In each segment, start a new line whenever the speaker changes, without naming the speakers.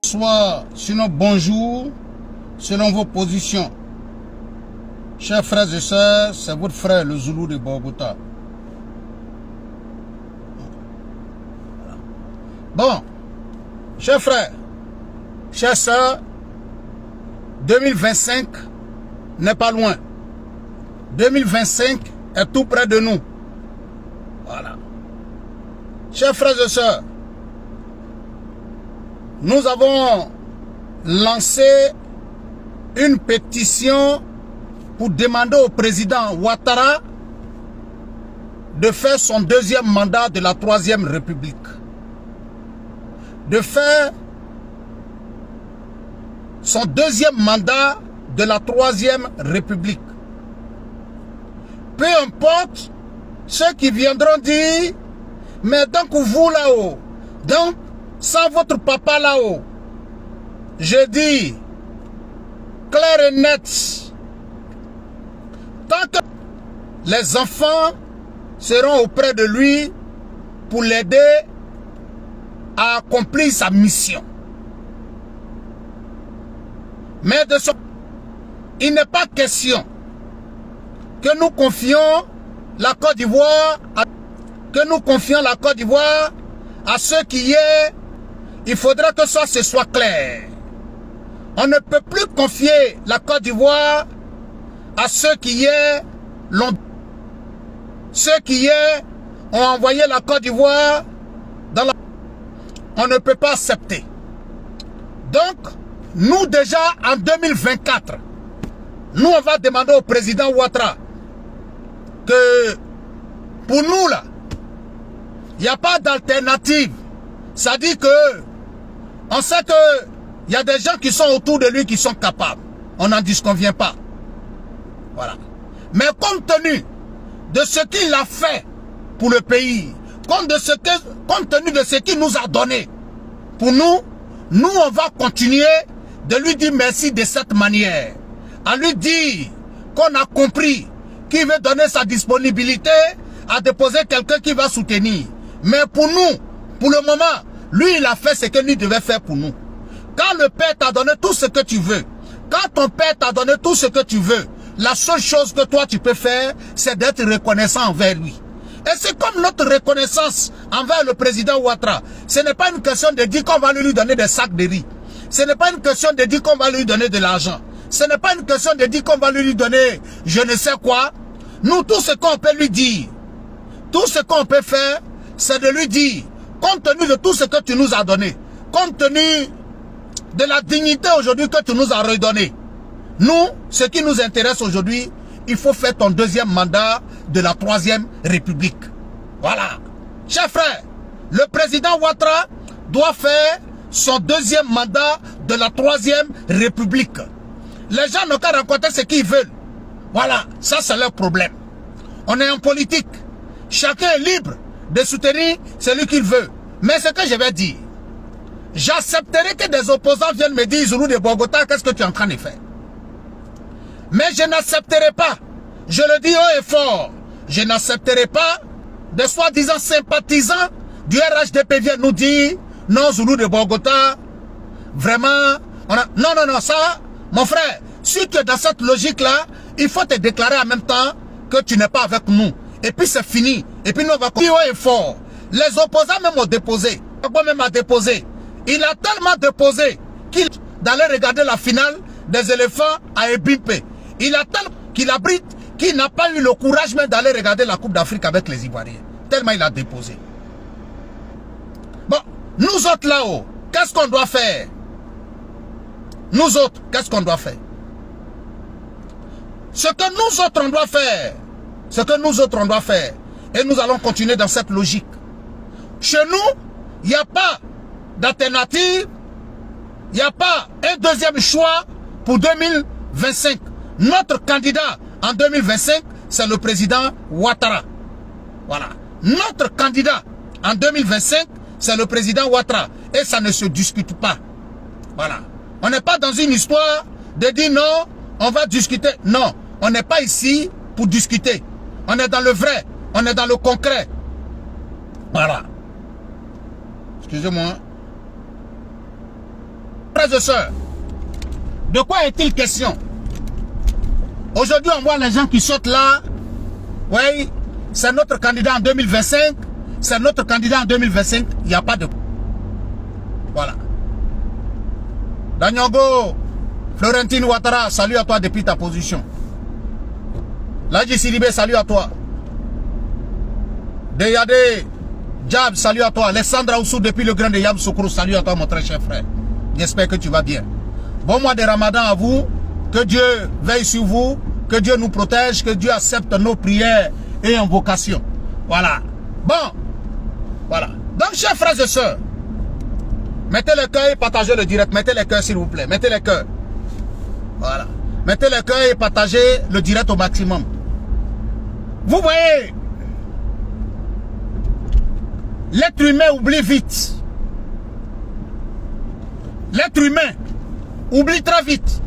Soit, sinon bonjour, selon vos positions. Chers frères et sœurs, c'est votre frère le Zoulou de Bogota. Bon, chers frères, chers sœurs, 2025 n'est pas loin. 2025 est tout près de nous. Voilà. Chers frères et sœurs, nous avons lancé une pétition pour demander au président Ouattara de faire son deuxième mandat de la Troisième République. De faire son deuxième mandat de la Troisième République. Peu importe ceux qui viendront dire, mais donc vous là-haut, donc sans votre papa là-haut, je dis clair et net, tant que les enfants seront auprès de lui pour l'aider à accomplir sa mission. Mais de ce, il n'est pas question que nous confions la Côte d'Ivoire à ceux qui est. Il faudra que ce soit clair. On ne peut plus confier la Côte d'Ivoire à ceux qui ont envoyé la Côte d'Ivoire dans la... On ne peut pas accepter. Donc, nous déjà en 2024, nous on va demander au président Ouattara que pour nous là, il n'y a pas d'alternative. Ça dit que on sait que il y a des gens qui sont autour de lui qui sont capables. On n'en disconvient pas. Voilà. Mais compte tenu de ce qu'il a fait pour le pays, compte tenu de ce qu'il nous a donné, pour nous on va continuer de lui dire merci de cette manière. À lui dire qu'on a compris qu'il veut donner sa disponibilité à déposer quelqu'un qui va soutenir. Mais pour nous, pour le moment, lui il a fait ce que lui devait faire pour nous. Quand le Père t'a donné tout ce que tu veux, quand ton Père t'a donné tout ce que tu veux, la seule chose que toi tu peux faire, c'est d'être reconnaissant envers lui. Et c'est comme notre reconnaissance envers le président Ouattara. Ce n'est pas une question de dire qu'on va lui donner des sacs de riz. Ce n'est pas une question de dire qu'on va lui donner de l'argent. Ce n'est pas une question de dire qu'on va lui donner je ne sais quoi. Nous, tout ce qu'on peut lui dire, tout ce qu'on peut faire, c'est de lui dire, compte tenu de tout ce que tu nous as donné, compte tenu de la dignité aujourd'hui que tu nous as redonné, nous, ce qui nous intéresse aujourd'hui, il faut faire ton deuxième mandat de la Troisième République. Voilà. Chers frères, le président Ouattara doit faire son deuxième mandat de la Troisième République. Les gens n'ont qu'à raconter ce qu'ils veulent. Voilà, ça c'est leur problème. On est en politique. Chacun est libre de soutenir celui qu'il veut. Mais ce que je vais dire, j'accepterai que des opposants viennent me dire, Zoulou de Bogota, qu'est-ce que tu es en train de faire? Mais je n'accepterai pas, je le dis haut et fort, je n'accepterai pas de soi-disant sympathisants du RHDP viennent nous dire, non Zoulou de Bogota, vraiment, non, ça, mon frère, si tu es dans cette logique-là, il faut te déclarer en même temps que tu n'es pas avec nous. Et puis c'est fini. Et puis nous on va continuer haut et fort. Les opposants même ont déposé. Même a déposé. Il a tellement déposé qu'il allait regarder la finale des éléphants à Ebimpe. Il a tellement qu'il abrite qu'il n'a pas eu le courage même d'aller regarder la Coupe d'Afrique avec les Ivoiriens. Tellement il a déposé. Bon, nous autres là-haut, qu'est-ce qu'on doit faire? Nous autres, qu'est-ce qu'on doit faire? Ce que nous autres on doit faire, et nous allons continuer dans cette logique. Chez nous, il n'y a pas d'alternative, il n'y a pas un deuxième choix pour 2025. Notre candidat en 2025, c'est le président Ouattara. Voilà. Notre candidat en 2025, c'est le président Ouattara. Et ça ne se discute pas. Voilà. On n'est pas dans une histoire de dire non, on va discuter. Non, on n'est pas ici pour discuter. On est dans le vrai, on est dans le concret. Voilà. Excusez-moi. Frères et sœurs, de quoi est-il question? Aujourd'hui, on voit les gens qui sautent là. Oui, c'est notre candidat en 2025. C'est notre candidat en 2025. Il n'y a pas de... Voilà. Danyogo, Florentine Ouattara, salut à toi depuis ta position. Ladji Sidibé, salut à toi. Deyade, Jab, salut à toi. Alexandra Oussou depuis le grand de Yamoussoukro, salut à toi mon très cher frère. J'espère que tu vas bien. Bon mois de Ramadan à vous. Que Dieu veille sur vous. Que Dieu nous protège. Que Dieu accepte nos prières et invocations. Voilà. Bon. Voilà. Donc, chers frères et sœurs, mettez le cœur et partagez le direct. Mettez le cœur s'il vous plaît. Mettez le cœur. Voilà. Mettez le cœur et partagez le direct au maximum. Vous voyez, l'être humain oublie vite. L'être humain oublie très vite.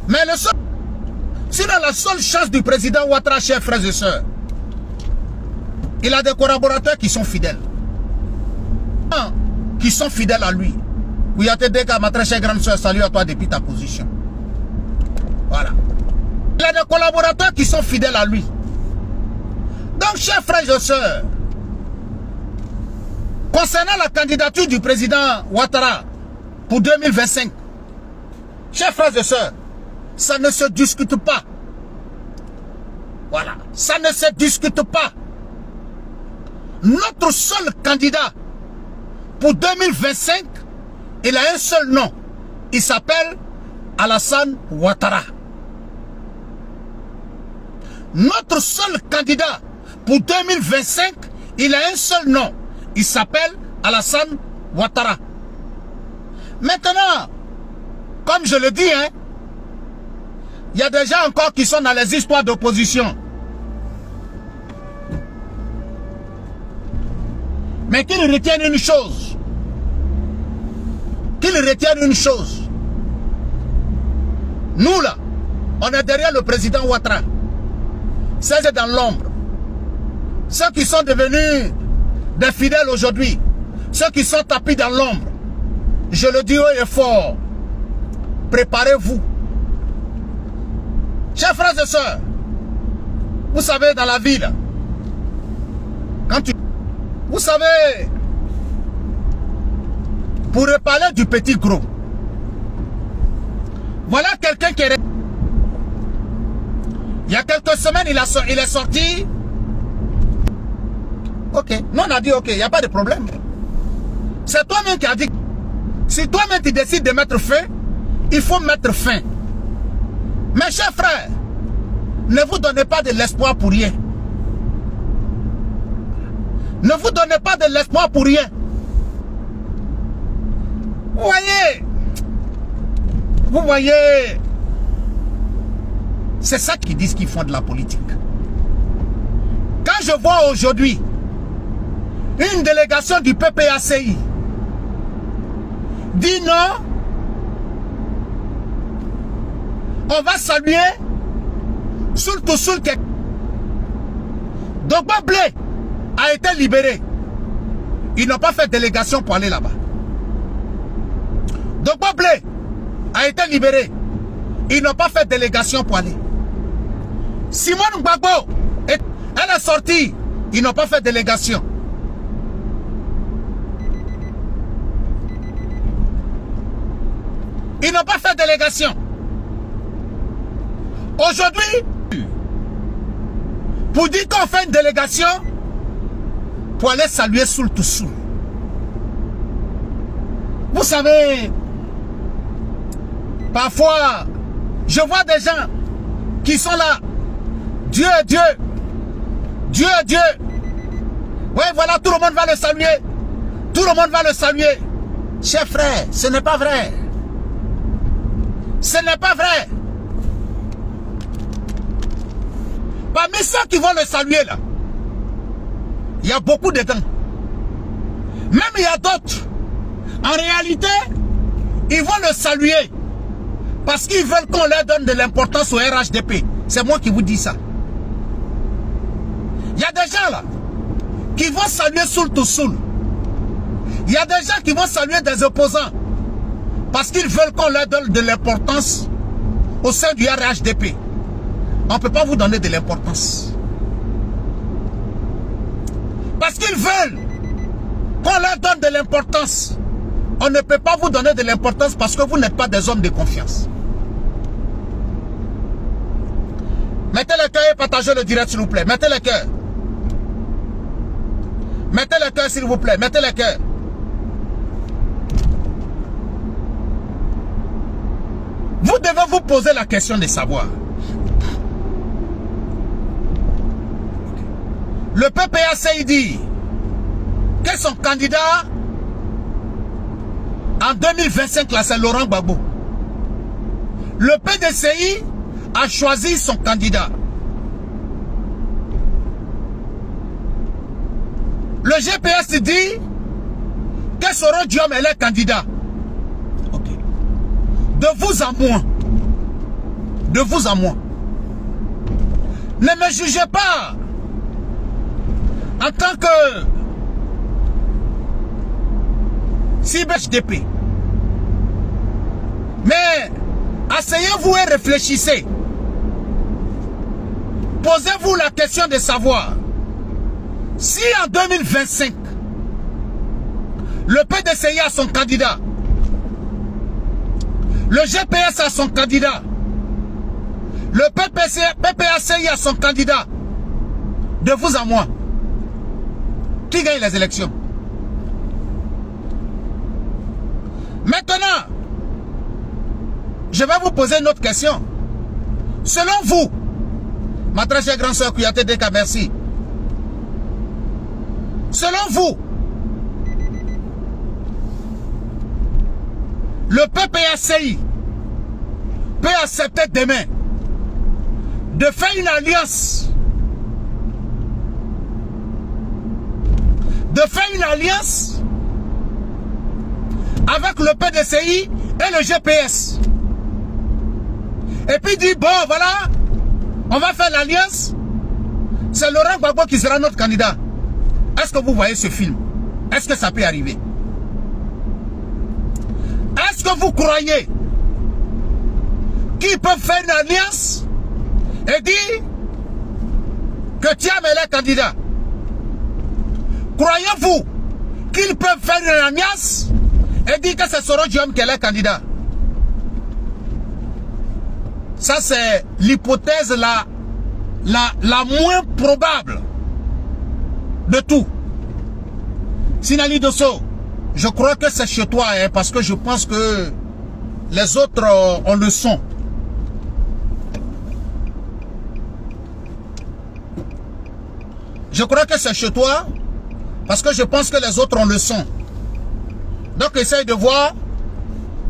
Mais le seul, sinon la seule chance du président Ouattara, chers frères et sœurs, il a des collaborateurs qui sont fidèles. Qui sont fidèles à lui. Kouyaté Deka, ma très chère grande sœur, salut à toi depuis ta position. Voilà. Il a des collaborateurs qui sont fidèles à lui. Donc, chers frères et sœurs, concernant la candidature du président Ouattara pour 2025, chers frères et sœurs, ça ne se discute pas. Voilà. Ça ne se discute pas. Notre seul candidat pour 2025, il a un seul nom. Il s'appelle Alassane Ouattara. Notre seul candidat pour 2025, il a un seul nom. Il s'appelle Alassane Ouattara. Maintenant, comme je le dis, hein, il y a des gens encore qui sont dans les histoires d'opposition. Mais qu'ils retiennent une chose. Qu'ils retiennent une chose. Nous là, on est derrière le président Ouattara. C'est dans l'ombre. Ceux qui sont devenus des fidèles aujourd'hui, ceux qui sont tapis dans l'ombre, je le dis haut et fort, préparez-vous. Chers frères et sœurs, vous savez dans la vie là, vous savez, pour reparler du petit gros, voilà quelqu'un qui est... Il y a quelques semaines, il est sorti. Ok, nous on a dit ok, il n'y a pas de problème. C'est toi-même qui as dit, si toi-même tu décides de mettre fin, il faut mettre fin. Mes chers frères, ne vous donnez pas de l'espoir pour rien. Ne vous donnez pas de l'espoir pour rien. Vous voyez, c'est ça qu'ils disent qu'ils font de la politique. Quand je vois aujourd'hui une délégation du PPACI dit non, on va saluer surtout que Dogba Blé a été libéré. Ils n'ont pas fait délégation pour aller là-bas. Dogba Blé a été libéré. Ils n'ont pas fait délégation pour aller. Simone Gbagbo, elle est sortie. Ils n'ont pas fait délégation. Ils n'ont pas fait délégation. Aujourd'hui, pour dire qu'on fait une délégation pour aller saluer Soul to Soul. Vous savez, parfois, je vois des gens qui sont là. Dieu, Dieu. Dieu, Dieu. Oui, voilà, tout le monde va le saluer. Tout le monde va le saluer. Chers frères, ce n'est pas vrai. Ce n'est pas vrai. Parmi ceux qui vont le saluer là, il y a beaucoup de temps. Même il y a d'autres. En réalité, ils vont le saluer parce qu'ils veulent qu'on leur donne de l'importance au RHDP. C'est moi qui vous dis ça. Il y a des gens là qui vont saluer Soul to Soul Il y a des gens qui vont saluer des opposants parce qu'ils veulent qu'on leur donne de l'importance au sein du RHDP. On ne peut pas vous donner de l'importance. Parce qu'ils veulent qu'on leur donne de l'importance. On ne peut pas vous donner de l'importance parce que vous n'êtes pas des hommes de confiance. Mettez le cœur et partagez le direct s'il vous plaît. Mettez le cœur. Mettez le cœur s'il vous plaît. Mettez le cœur. Vous devez vous poser la question de savoir. Le PPAC dit que son candidat en 2025 là c'est Laurent Gbagbo. Le PDCI a choisi son candidat. Le GPS dit que Soro Diom est le candidat. Okay. De vous à moi. De vous à moi. Ne me jugez pas en tant que CIBHDP. Mais asseyez-vous et réfléchissez. Posez-vous la question de savoir si en 2025 le PDCI a son candidat, le GPS a son candidat, le PPACI a son candidat, de vous à moi, qui gagne les élections? Maintenant, je vais vous poser une autre question. Selon vous, ma très chère grande soeur Kouyaté Deka, merci. Selon vous, le PPACI peut accepter demain de faire une alliance, avec le PDCI et le GPS. Et puis dit, bon voilà, on va faire l'alliance, c'est Laurent Gbagbo qui sera notre candidat. Est-ce que vous voyez ce film? Est-ce que ça peut arriver? Est-ce que vous croyez qu'ils peuvent faire une alliance et dire que Thiam est le candidat? Croyez-vous qu'ils peuvent faire une alliance et dire que c'est Soro Diom qui est le candidat? Ça c'est l'hypothèse la moins probable de tout. Sinali Dosso, je crois que c'est chez toi, hein, parce que je pense que les autres ont le son. Je crois que c'est chez toi, parce que je pense que les autres ont le son. Donc essaye de voir,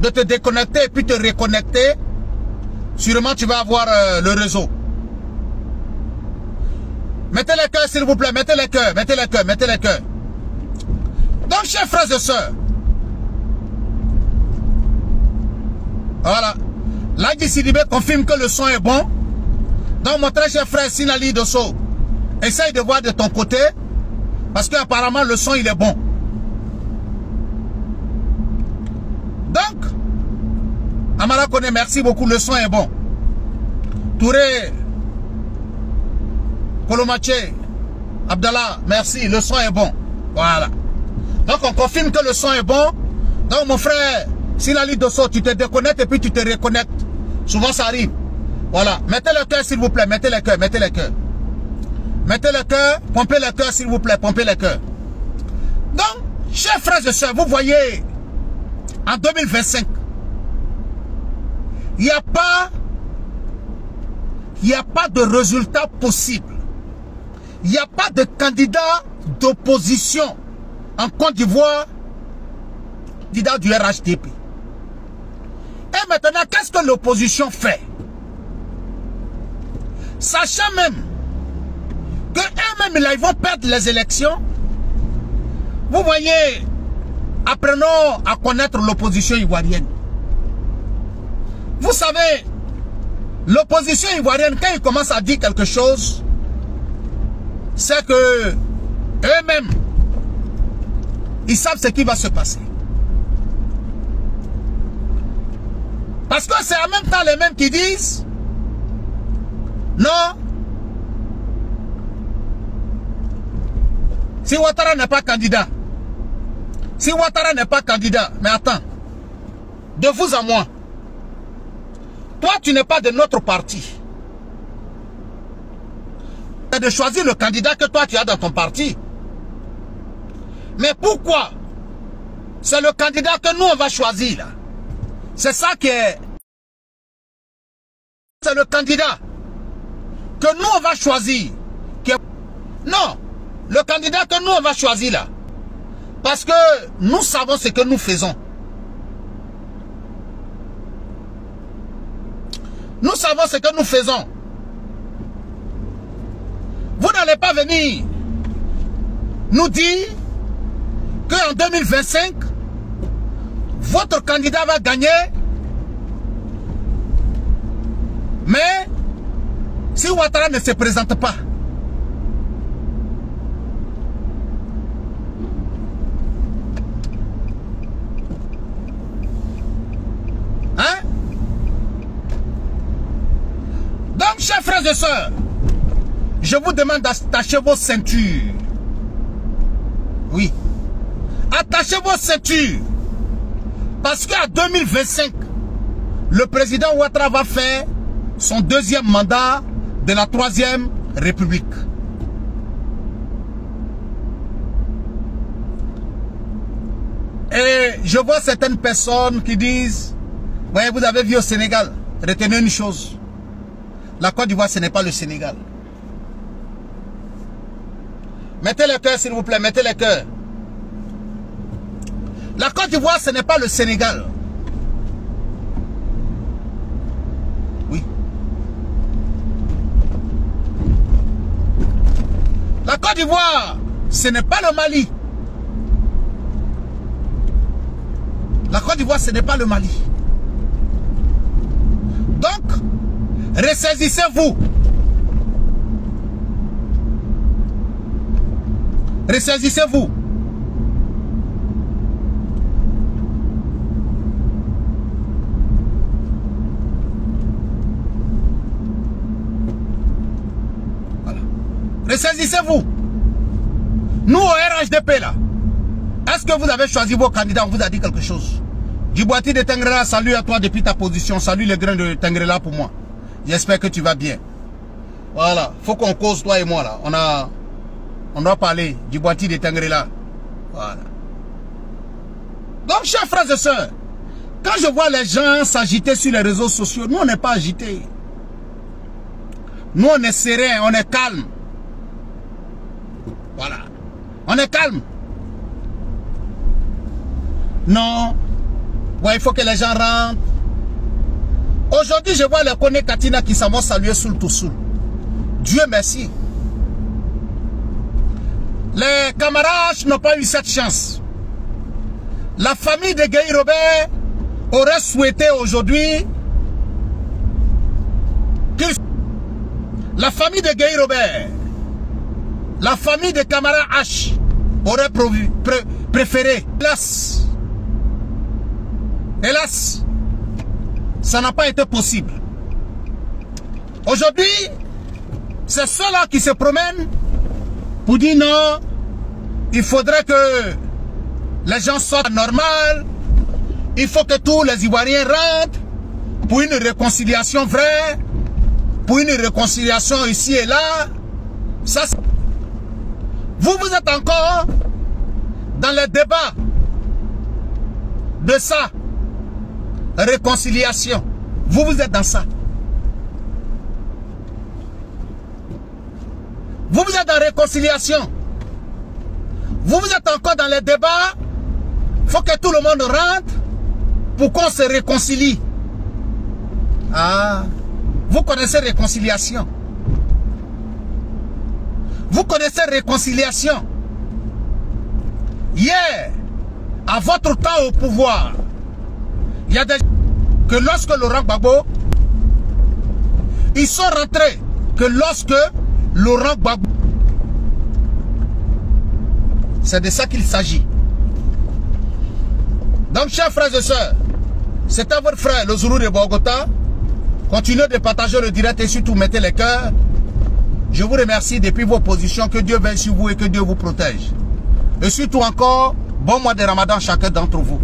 de te déconnecter et puis te reconnecter. Sûrement tu vas avoir le réseau. Mettez les cœurs s'il vous plaît, mettez les cœurs, mettez les cœurs, mettez les cœurs. Donc chers frères et sœurs, voilà, Ladji Sidibé confirme que le son est bon. Donc mon très cher frère Sinali Dosso, essaye de voir de ton côté, parce qu'apparemment le son il est bon. Donc, Amara Kone, merci beaucoup, le son est bon. Touré, Kolomache, Abdallah, merci, le son est bon. Voilà. Donc on confirme que le son est bon. Donc mon frère Sinali Dosso, tu te déconnectes et puis tu te reconnectes. Souvent ça arrive. Voilà. Mettez le cœur s'il vous plaît, mettez le cœur, mettez le cœur. Mettez le cœur, pompez le cœur s'il vous plaît, pompez le cœur. Donc, chers frères et sœurs, vous voyez, en 2025, il n'y a pas de résultat possible. Il n'y a pas de candidat d'opposition en Côte d'Ivoire, candidat du RHDP. Et maintenant, qu'est-ce que l'opposition fait? Sachant même que eux-mêmes, là, ils vont perdre les élections. Vous voyez, apprenons à connaître l'opposition ivoirienne. Vous savez, l'opposition ivoirienne, quand ils commencent à dire quelque chose, c'est que eux-mêmes, Ils savent ce qui va se passer. Parce que c'est en même temps les mêmes qui disent non. Si Ouattara n'est pas candidat, mais attends, de vous à moi, toi tu n'es pas de notre parti. C'est de choisir le candidat que toi tu as dans ton parti. Mais pourquoi? C'est le candidat que nous on va choisir là. C'est ça qui est... C'est le candidat que nous on va choisir. Non, le candidat que nous on va choisir là. Parce que nous savons ce que nous faisons. Nous savons ce que nous faisons. Vous n'allez pas venir nous dire qu'en 2025, votre candidat va gagner. Mais si Ouattara ne se présente pas, hein? Donc, chers frères et sœurs, je vous demande d'attacher vos ceintures. Oui. Attachez vos ceintures. Parce qu'en 2025, le président Ouattara va faire son deuxième mandat de la 3e République. Et je vois certaines personnes qui disent, voyez, vous avez vu au Sénégal, retenez une chose, la Côte d'Ivoire ce n'est pas le Sénégal. Mettez le cœur s'il vous plaît, mettez le cœur. La Côte d'Ivoire ce n'est pas le Sénégal. Oui. La Côte d'Ivoire ce n'est pas le Mali. La Côte d'Ivoire ce n'est pas le Mali. Donc, ressaisissez-vous. Ressaisissez-vous. Voilà. Ressaisissez-vous. Nous, au RHDP, là, est-ce que vous avez choisi vos candidats? On vous a dit quelque chose. Djiboati de Tengrela, salut à toi depuis ta position. Salut les grains de Tengrela pour moi. J'espère que tu vas bien. Voilà. Faut qu'on cause, toi et moi, là. On doit parler du Djiboati de Tengrela. Voilà. Donc, chers frères et sœurs, quand je vois les gens s'agiter sur les réseaux sociaux, nous, on n'est pas agités. Nous, on est serein, on est calme. Voilà. On est calme. Non. Ouais, il faut que les gens rentrent. Aujourd'hui, je vois les Koné Katina qui s'en vont saluer sous le Toussoul. Dieu merci. Les camarades n'ont pas eu cette chance. La famille de Gueye Robert aurait souhaité aujourd'hui que la famille de Gueye Robert, la famille de Camara H aurait préféré. Hélas, ça n'a pas été possible. Aujourd'hui, c'est ceux-là qui se promènent pour dire non, il faudrait que les gens soient normaux, il faut que tous les Ivoiriens rentrent pour une réconciliation vraie, pour une réconciliation ici et là. Ça, vous êtes encore dans les débats de ça. Réconciliation. Vous êtes dans ça. Vous êtes dans réconciliation. Vous êtes encore dans les débats. Il faut que tout le monde rentre pour qu'on se réconcilie. Ah, vous connaissez réconciliation. Vous connaissez réconciliation. Hier, à votre temps au pouvoir, il y a des gens que lorsque Laurent Gbagbo, ils sont rentrés que lorsque Laurent Gbagbo, c'est de ça qu'il s'agit. Donc, chers frères et sœurs, c'était votre frère, le Zoulou de Bogota. Continuez de partager le direct et surtout mettez les cœurs. Je vous remercie depuis vos positions. Que Dieu veille sur vous et que Dieu vous protège. Et surtout encore, bon mois de Ramadan chacun d'entre vous.